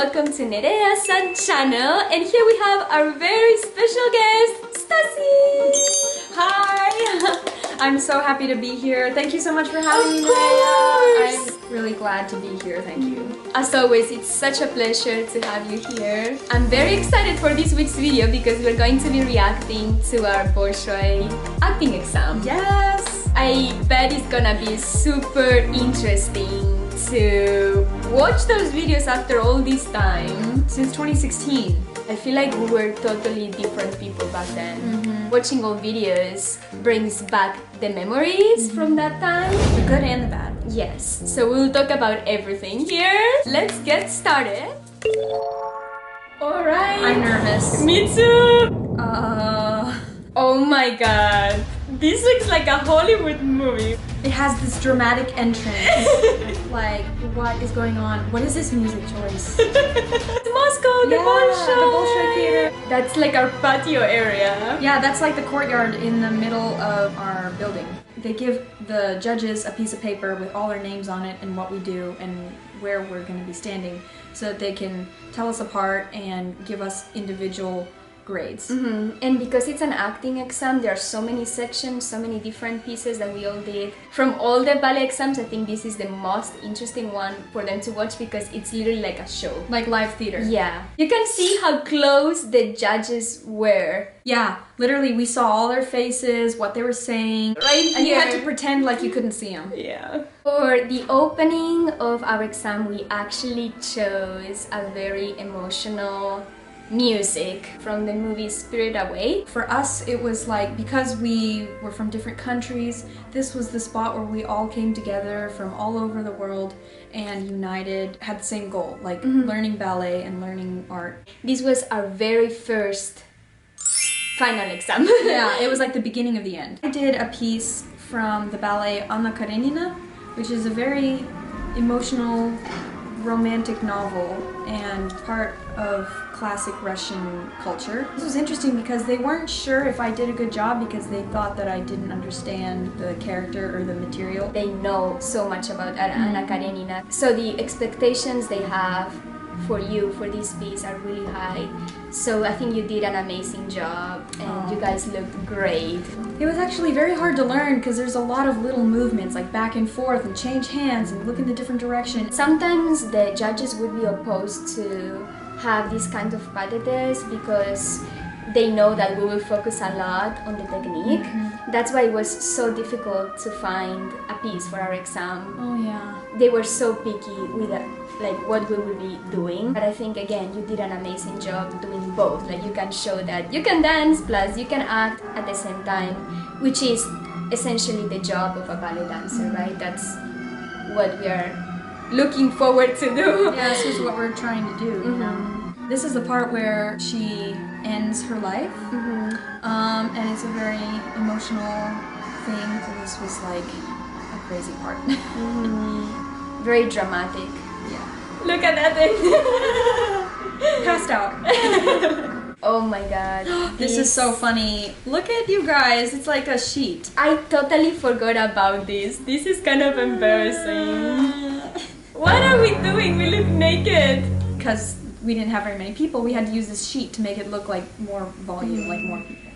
welcome to Nerea-san channel, and here we have our very special guest, Stasi! Hi! I'm so happy to be here. Thank you so much for having me, Nerea. I'm really glad to be here, thank you. As always, it's such a pleasure to have you here. I'm very excited for this week's video because we're going to be reacting to our Bolshoi acting exam. Yes! I bet it's gonna be super interesting to watch those videos after all this time. Since 2016. I feel like we were totally different people back then. Watching old videos brings back the memories from that time. The good and the bad. Yes, so we'll talk about everything here. Let's get started. Alright. I'm nervous. Me too! Oh my god. This looks like a Hollywood movie. It has this dramatic entrance. Like, what is going on? What is this music choice? It's Moscow, the Bolshoi Theater. That's like our patio area. Yeah, that's like the courtyard in the middle of our building. They give the judges a piece of paper with all our names on it and what we do and where we're going to be standing so that they can tell us apart and give us individual grades. And because it's an acting exam, there are so many sections, so many different pieces that we all did. From all the ballet exams, I think this is the most interesting one for them to watch because it's literally like a show. Like live theater. Yeah. You can see how close the judges were. Yeah, literally we saw all their faces, what they were saying. Right here. And you had to pretend like you couldn't see them. Yeah. For the opening of our exam, we actually chose a very emotional music from the movie Spirit Away. For us, it was like, because we were from different countries, this was the spot where we all came together from all over the world and united, had the same goal, like learning ballet and learning art. This was our very first final exam. Yeah, it was like the beginning of the end. I did a piece from the ballet Anna Karenina, which is a very emotional, romantic novel and part of classic Russian culture. This was interesting because they weren't sure if I did a good job because they thought that I didn't understand the character or the material. They know so much about Anna Karenina, so the expectations they have for you for this piece are really high. So I think you did an amazing job and you guys looked great. It was actually very hard to learn because there's a lot of little movements like back and forth and change hands and look in the different directions. Sometimes the judges would be opposed to have this kind of pas de deux because they know that we will focus a lot on the technique. That's why it was so difficult to find a piece for our exam. Oh yeah. They were so picky with like what we will be doing. But I think again you did an amazing job doing both. Like you can show that you can dance plus you can act at the same time, which is essentially the job of a ballet dancer, right? That's what we are looking forward to do. Yeah, this is what we're trying to do. You know? This is the part where she ends her life, and it's a very emotional thing. So this was like a crazy part. Very dramatic. Yeah. Look at that thing. Passed out. Oh my god. This is so funny. Look at you guys. It's like a sheet. I totally forgot about this. This is kind of embarrassing. What are we doing? We look naked. Because we didn't have very many people, we had to use this sheet to make it look like more volume, like more people.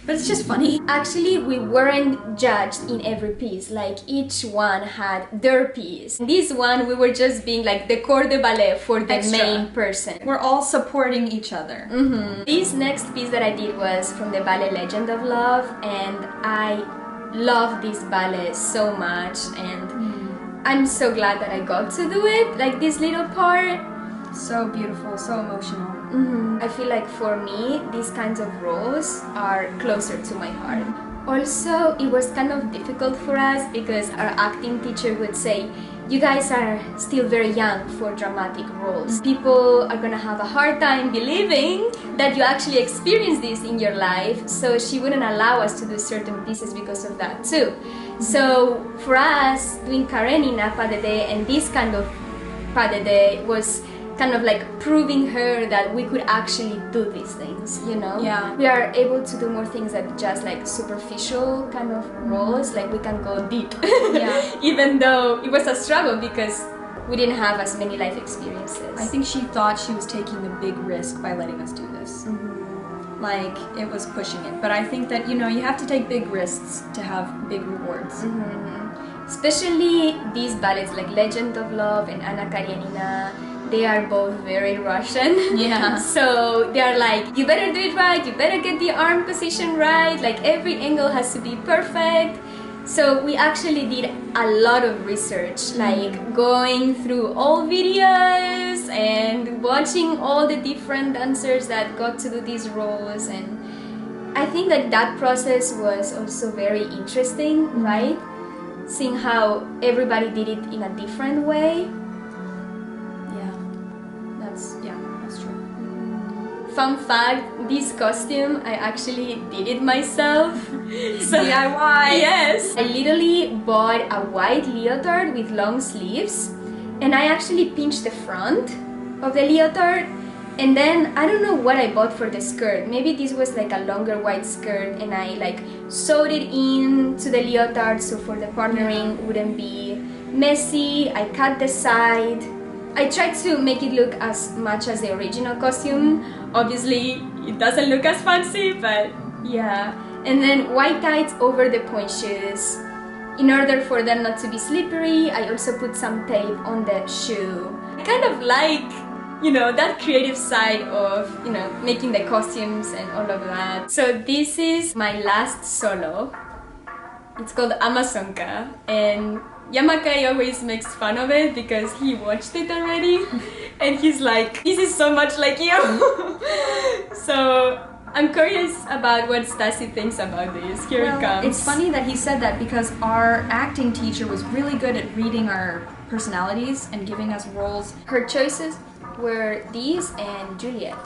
But it's just funny. Actually, we weren't judged in every piece. Like each one had their piece. This one, we were just being like the corps de ballet for the main person. We're all supporting each other. This next piece that I did was from the ballet Legend of Love, and I love this ballet so much, and I'm so glad that I got to do it. Like this little part. So beautiful, so emotional. I feel like for me, these kinds of roles are closer to my heart. Also, it was kind of difficult for us because our acting teacher would say, you guys are still very young for dramatic roles. People are gonna have a hard time believing that you actually experience this in your life, so she wouldn't allow us to do certain pieces because of that too. So for us, doing Karenina, pas de deux, and this kind of pas de deux was kind of like proving her that we could actually do these things, you know? Yeah. We are able to do more things than just like superficial kind of roles, like we can go deep. Yeah. Even though it was a struggle because we didn't have as many life experiences. I think she thought she was taking a big risk by letting us do this. Like, it was pushing it. But I think that, you know, you have to take big risks to have big rewards. Especially these ballets like Legend of Love and Anna Karenina, they are both very Russian. Yeah. So they're like, you better do it right, you better get the arm position right, like every angle has to be perfect. So we actually did a lot of research, like going through all videos and watching all the different dancers that got to do these roles. And I think that process was also very interesting, right? Seeing how everybody did it in a different way. That's true. Fun fact, this costume, I actually did it myself. So, DIY! Yes! I literally bought a white leotard with long sleeves, and I actually pinched the front of the leotard, and then I don't know what I bought for the skirt. Maybe this was like a longer white skirt, and I like sewed it into the leotard so for the partnering wouldn't be messy. I cut the side. I tried to make it look as much as the original costume. Obviously, it doesn't look as fancy, but yeah. And then white tights over the point shoes. In order for them not to be slippery, I also put some tape on the shoe. I kind of like, you know, that creative side of, you know, making the costumes and all of that. So this is my last solo. It's called Amazonka, and Yamakai always makes fun of it because he watched it already and he's like, this is so much like you. So I'm curious about what Stasi thinks about this. Here it comes. It's funny that he said that because our acting teacher was really good at reading our personalities and giving us roles. Her choices were these and Juliet,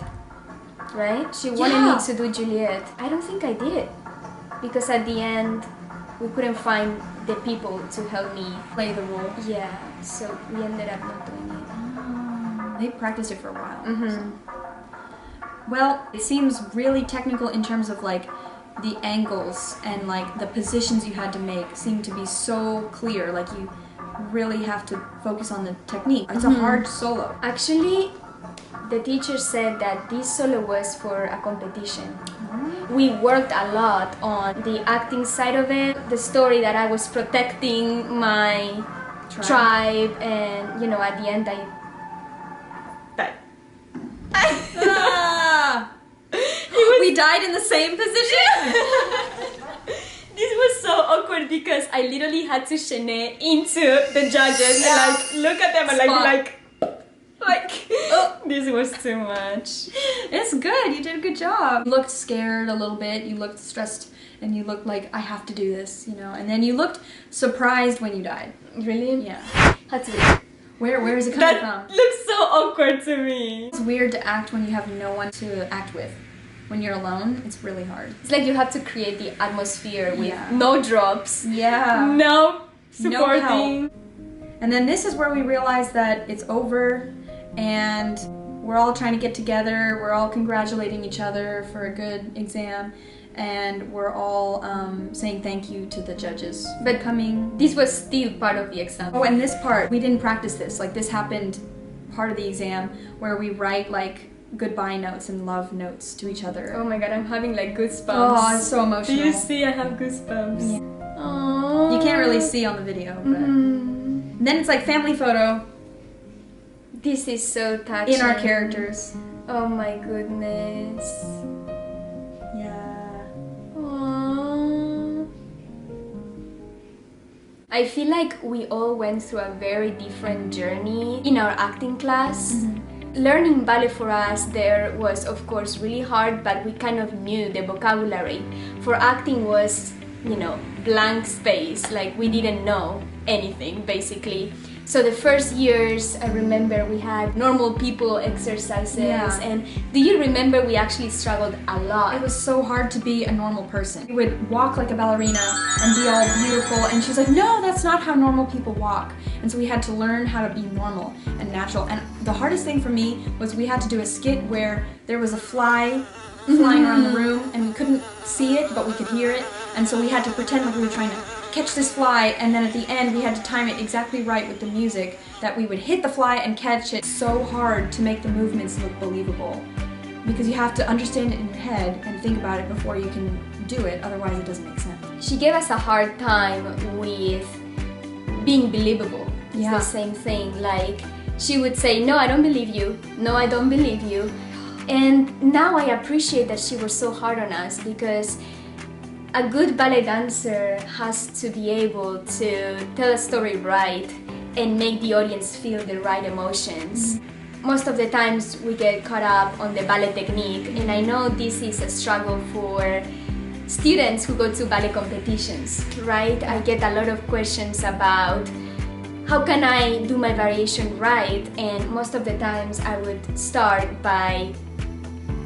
right? She wanted me to do Juliet. I don't think I did it because at the end we couldn't find the people to help me Play the role. Yeah, so we ended up not doing it. They practiced it for a while. Well, it seems really technical in terms of like the angles and like the positions you had to make seem to be so clear. Like you really have to focus on the technique. It's a hard solo. Actually, the teacher said that this solo was for a competition. We worked a lot on the acting side of it, the story that I was protecting my tribe, and you know, at the end I died. We died in the same position? This was so awkward because I literally had to chaîner into the judges and like look at them and like this was too much. It's good, you did a good job. You looked scared a little bit, you looked stressed, and you looked like, I have to do this, you know, and then you looked surprised when you died. Really? Yeah. Had to. Where is it coming from? That looks so awkward to me. It's weird to act when you have no one to act with. When you're alone, it's really hard. It's like you have to create the atmosphere with no drops. Yeah. No supporting. No help. And then this is where we realize that it's over and we're all trying to get together, we're all congratulating each other for a good exam, and we're all saying thank you to the judges. But this was still part of the exam. Oh, and this part, we didn't practice this. Like this happened part of the exam where we write like goodbye notes and love notes to each other. Oh my god, I'm having like goosebumps. Oh, it's so emotional. Do you see? I have goosebumps. Yeah. Aww. You can't really see on the video, but... And then it's like family photo. This is so touching. In our characters. Oh my goodness. Yeah. Aww. I feel like we all went through a very different journey in our acting class. Learning ballet for us there was of course really hard, but we kind of knew the vocabulary. For acting was, you know, blank space, like we didn't know anything basically. So the first years, I remember we had normal people exercises, and do you remember we actually struggled a lot? It was so hard to be a normal person. We would walk like a ballerina and be all beautiful, and she was like, no, that's not how normal people walk. And so we had to learn how to be normal and natural. And the hardest thing for me was we had to do a skit where there was a fly flying around the room and we couldn't see it, but we could hear it. And so we had to pretend like we were trying to catch this fly, and then at the end we had to time it exactly right with the music, that we would hit the fly and catch it. So hard to make the movements look believable, because you have to understand it in your head and think about it before you can do it, otherwise it doesn't make sense. She gave us a hard time with being believable. It's Yeah. the same thing. Like, she would say, no, I don't believe you. No, I don't believe you. And now I appreciate that she was so hard on us, because a good ballet dancer has to be able to tell a story right and make the audience feel the right emotions. Most of the times we get caught up on the ballet technique, and I know this is a struggle for students who go to ballet competitions, right? I get a lot of questions about how can I do my variation right, and most of the times I would start by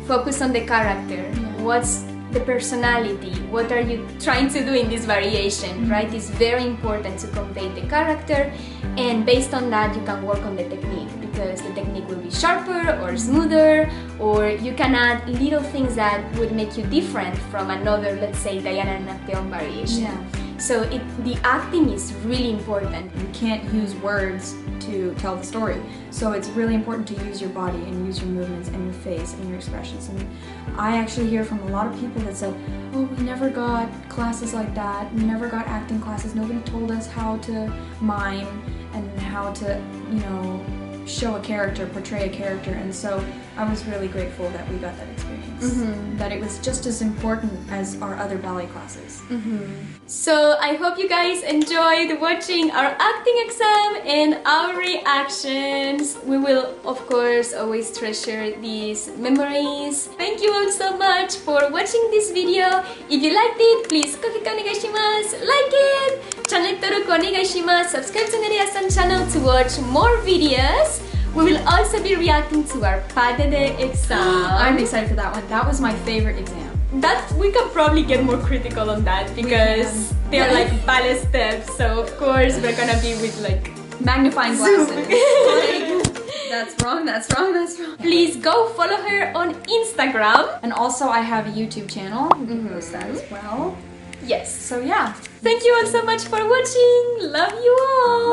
focus on the character. What's the personality? What are you trying to do in this variation, right? It's very important to convey the character, and based on that you can work on the technique, because the technique will be sharper or smoother, or you can add little things that would make you different from another, let's say, Diana Napeon variation. Yeah. So the acting is really important. You can't use words to tell the story, so it's really important to use your body and use your movements and your face and your expressions. And I actually hear from a lot of people that said, oh, we never got classes like that, we never got acting classes, nobody told us how to mime and how to, you know, show a character, portray a character. And so I was really grateful that we got that experience, that it was just as important as our other ballet classes. So I hope you guys enjoyed watching our acting exam and our reactions. We will, of course, always treasure these memories. Thank you all so much for watching this video. If you liked it, please like it, channel登録お願いします. Subscribe to Nerea-san channel to watch more videos. We will also be reacting to our pas de deux exam. I'm excited for that one. That was my favorite exam. That we can probably get more critical on that, because they are like ballet steps, so of course we're gonna be with like Magnifying glasses. Like, that's wrong, that's wrong, that's wrong. Please go follow her on Instagram. And also I have a YouTube channel. You can post that as well. Yes. So yeah. Thank you all so much for watching. Love you all.